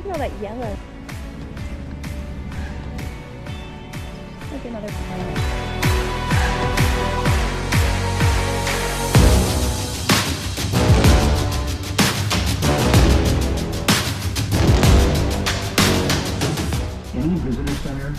Look at all that yellow. Look, another planet. Any visitor center,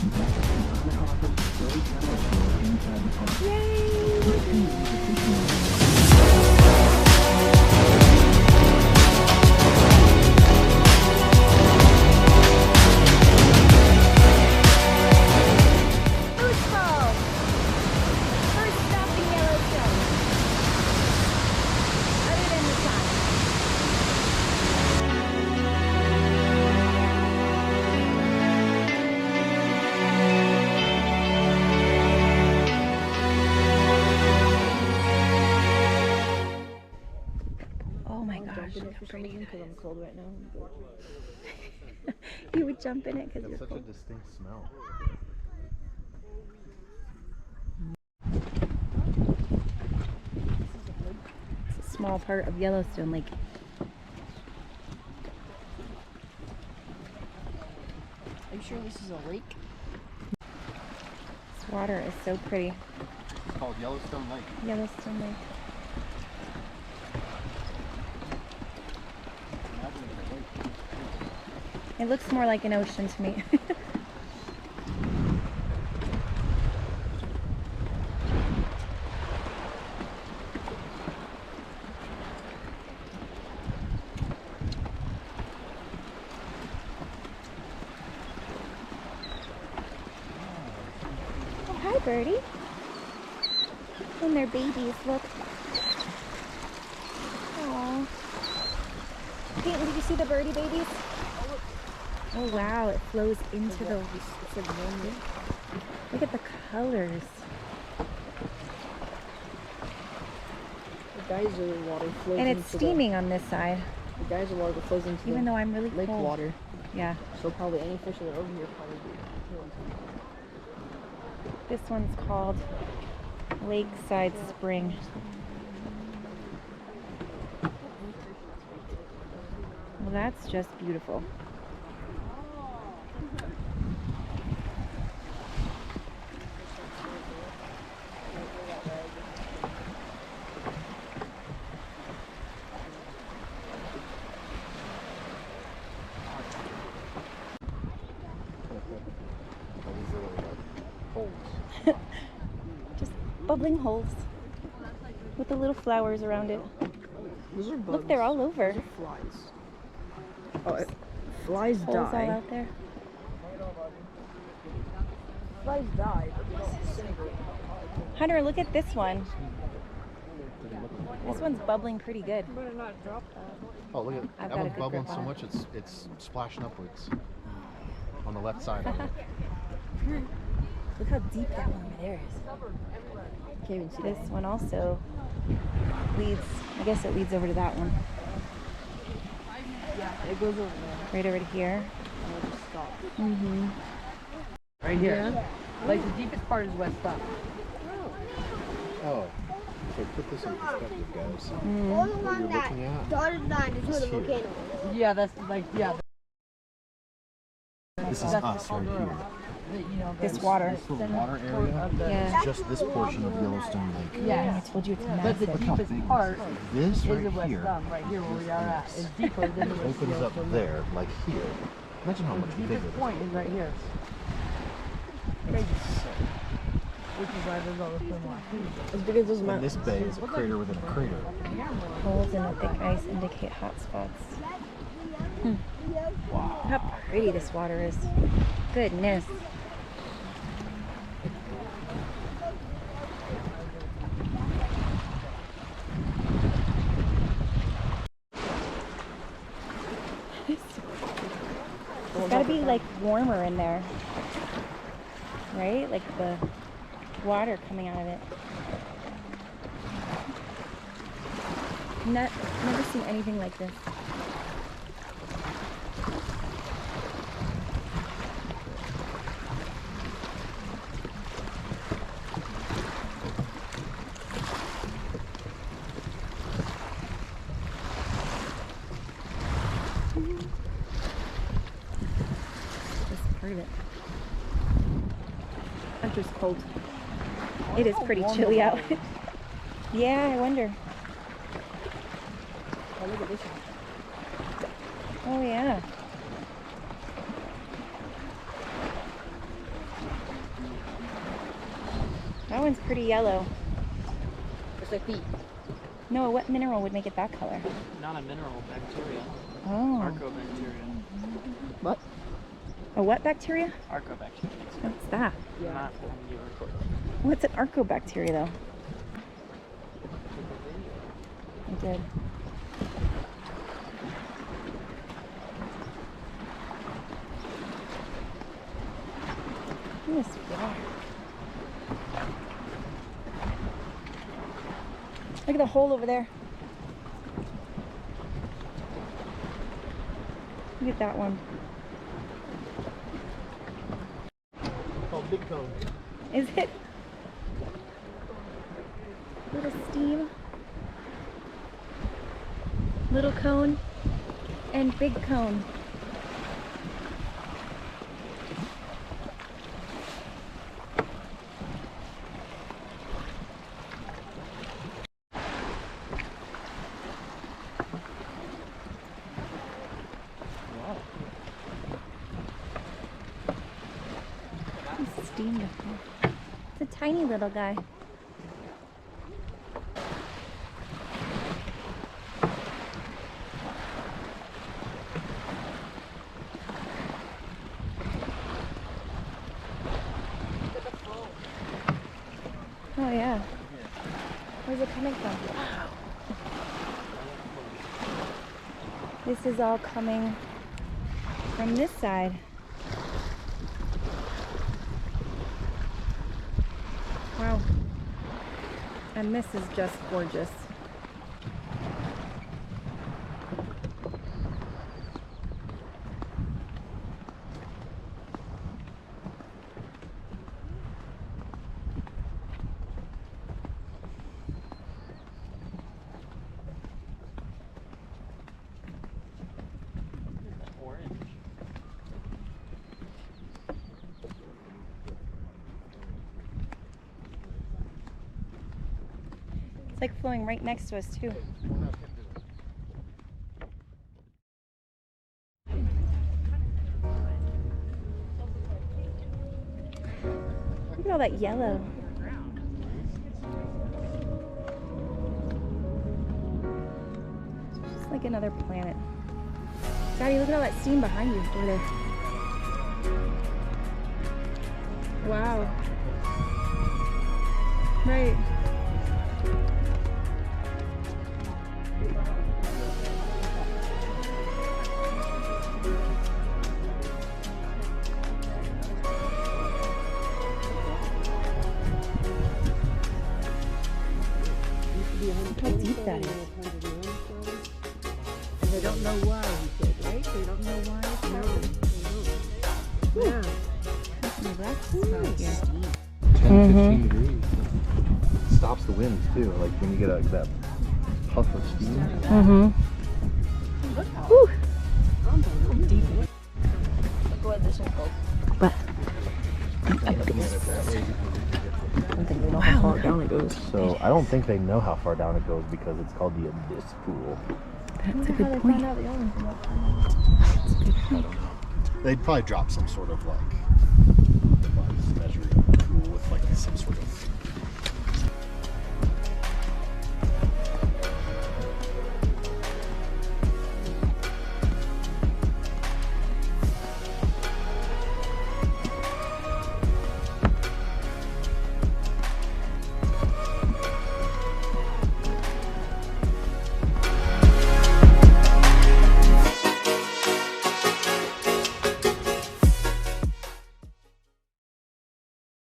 Moose Falls! First stop in Yellowstone. Other than the sun. Oh my gosh. Because I'm cold right now. You would jump in it because you're Such cold. a distinct smell. It's a small part of Yellowstone Lake. Are you sure this is a lake? This water is so pretty. It's called Yellowstone Lake. Yellowstone Lake. Imagine it's a lake. It looks more like an ocean to me. Oh, hi, birdie. And their babies, look. Aww. Peyton, did you see the birdie babies? Oh wow, it flows into the... Look at the colors. The geyser water flows And it's into steaming on this side, the geyser water flows into even the though I'm really lake cold. water. Yeah. So probably any fish that are over here probably do. This one's called Lakeside Spring. Well, that's just beautiful. All these little holes. Just bubbling holes with the little flowers around it. Those are bugs. Look, they're all over. Those are flies. Oh, flies Holes all die. out there. Flies die, but they don't disintegrate. Hunter, look at this one. This one's bubbling pretty good. Better not drop that. Oh, look at I've that got a one's good bubbling grip so on much it's splashing upwards on the left side. Look how deep that one over there is. Can't even see This one also leads, I guess it leads over to that one. Yeah, it goes over there. Right over to here. And it'll just stop. Mm-hmm. Right here. Like the deepest part is West Stop. Oh, so put this in perspective, guys. Mm-hmm. What you're looking at Dotted line is where the is here. volcano is. Yeah, that's like, yeah. This is That's us right here. This water. This little water area Yeah. is just this portion of Yellowstone Lake. Yeah. I told you it's But massive. the deepest part This is the right West here Stop, right here where we are at. It's deeper than the West opens up Yellowstone. there, like here. Imagine how The much bigger deepest this point is right here. Crazy. Which is why there's all the swim lanes. It's because those And this bay is a crater within a crater. Holes in the thick ice indicate hot spots. Wow. How pretty this water is. Goodness. It's gotta be like warmer in there. Right? Like the water coming out of it. Never seen anything like this. part of it. Hunter's cold. It is pretty chilly out. Yeah, I wonder. Oh, look at this one. Oh yeah. That one's pretty yellow. It's like feet. No, what mineral would make it that color? Not a mineral, bacteria. Oh. Archobacteria. What? A what bacteria? Archobacteria. What's that? Yeah. Not when you record. What's an archobacteria though? I did. Look at this water. Look at the hole over there. Look at that one. Called Big Cone. Is it? Little steam. Little cone and big cone. He's steamed. It's a tiny little guy. Oh yeah. Where's it coming from? This is all coming from this side. Wow. And this is just gorgeous. Orange. It's like flowing right next to us too. Look at all that yellow. It's just like another planet. Daddy, look at all that steam behind you over there. Wow. Right. Look how deep that is. They don't know why, he said, right? They don't know why it's happening. Yeah. Oh, that's so good. 10, 15 degrees. Stops the winds too. Like when you get that puff of steam. Mm-hmm. Whew. Look what this one goes. What? I don't think they know how far down it goes. So I don't think they know how far down it goes because it's called the Abyss Pool. That's a good point. They'd probably drop some sort of like device measuring the pool with like some sort of